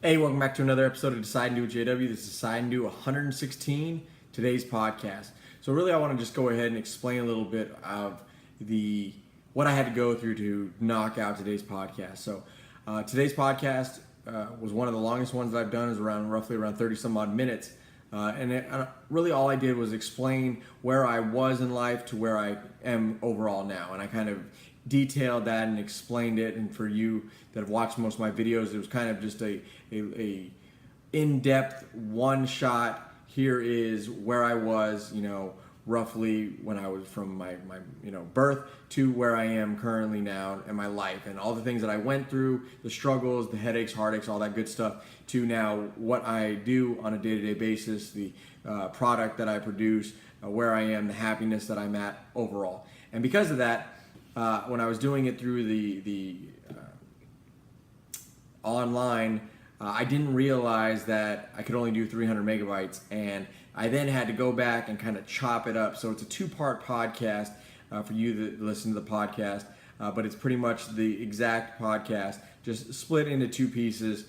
Hey, welcome back to another episode of Decide and Do with JW. This is Decide and Do 116, today's podcast. So really I want to just go ahead and explain a little bit of what I had to go through to knock out today's podcast. So today's podcast was one of the longest ones that I've done. Is roughly around 30 some odd minutes. Really all I did was explain where I was in life to where I am overall now. And I kind of detailed that and explained it. And for you that have watched most of my videos, it was kind of just a in-depth one shot. Here is where I was, roughly when I was from my birth to where I am currently now in my life, and all the things that I went through, the struggles, the headaches, heartaches, all that good stuff, to now what I do on a day-to-day basis, the product that I produce, where I am, the happiness that I'm at overall. And because of that, when I was doing it through the online, I didn't realize that I could only do 300 megabytes, and I then had to go back and kind of chop it up. So it's a two-part podcast for you that listen to the podcast, but it's pretty much the exact podcast, just split into two pieces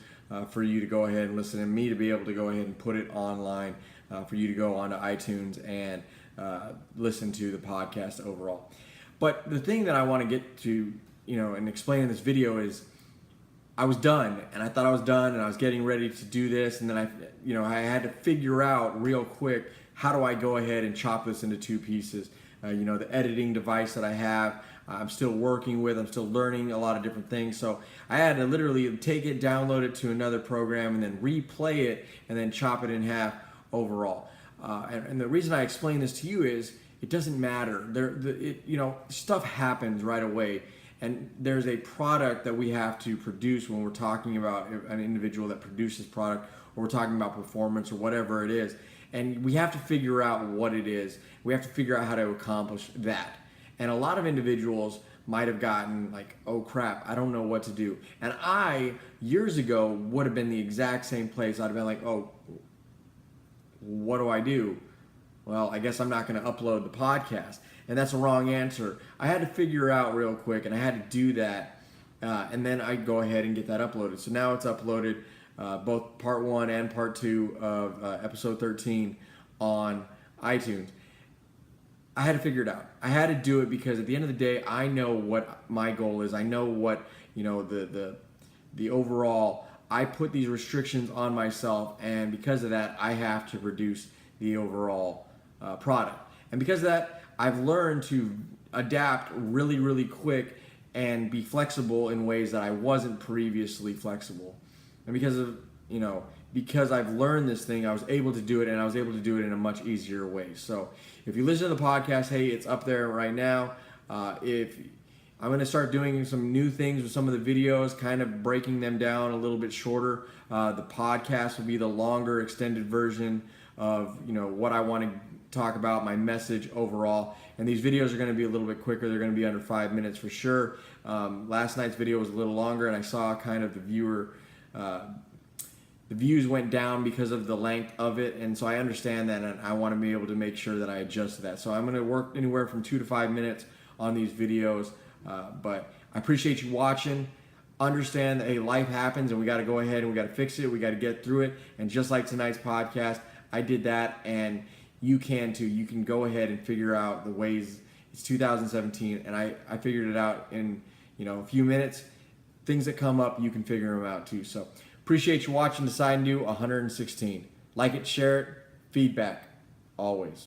for you to go ahead and listen, and me to be able to go ahead and put it online for you to go onto iTunes and listen to the podcast overall. But the thing that I want to get to, and explain in this video is, I was done, and I thought I was done, and I was getting ready to do this, and then I had to figure out real quick, how do I go ahead and chop this into two pieces? The editing device that I have, I'm still working with, I'm still learning a lot of different things, so I had to literally take it, download it to another program, and then replay it, and then chop it in half overall. And the reason I explain this to you is, it doesn't matter. Stuff happens right away. And there's a product that we have to produce when we're talking about an individual that produces product, or we're talking about performance or whatever it is. And we have to figure out what it is. We have to figure out how to accomplish that. And a lot of individuals might have gotten like, oh crap, I don't know what to do. And I, years ago, would have been the exact same place. I'd have been like, oh, what do I do? Well, I guess I'm not going to upload the podcast. And that's a wrong answer. I had to figure out real quick, and I had to do that. And then I go ahead and get that uploaded. So now it's uploaded, both part 1 and part 2 of episode 13 on iTunes. I had to figure it out. I had to do it because at the end of the day, I know what my goal is. I know what, the overall, I put these restrictions on myself, and because of that, I have to produce the overall product. And because of that, I've learned to adapt really, really quick and be flexible in ways that I wasn't previously flexible. And because I've learned this thing, I was able to do it, and I was able to do it in a much easier way. So if you listen to the podcast, hey, it's up there right now. If I'm going to start doing some new things with some of the videos, kind of breaking them down a little bit shorter. The podcast will be the longer, extended version of what I want to talk about, my message overall. And these videos are going to be a little bit quicker. They're going to be under 5 minutes for sure. Last night's video was a little longer, and I saw kind of the views went down because of the length of it, and so I understand that, and I want to be able to make sure that I adjust that. So I'm going to work anywhere from 2 to 5 minutes on these videos, but I appreciate you watching. Understand that, hey, life happens, and we got to go ahead and we got to fix it. We got to get through it. And just like tonight's podcast, I did that, and you can too. You can go ahead and figure out the ways. It's 2017, and I figured it out in a few minutes. Things that come up, you can figure them out too. So appreciate you watching Decide and Do 116. Like it, share it, feedback, always.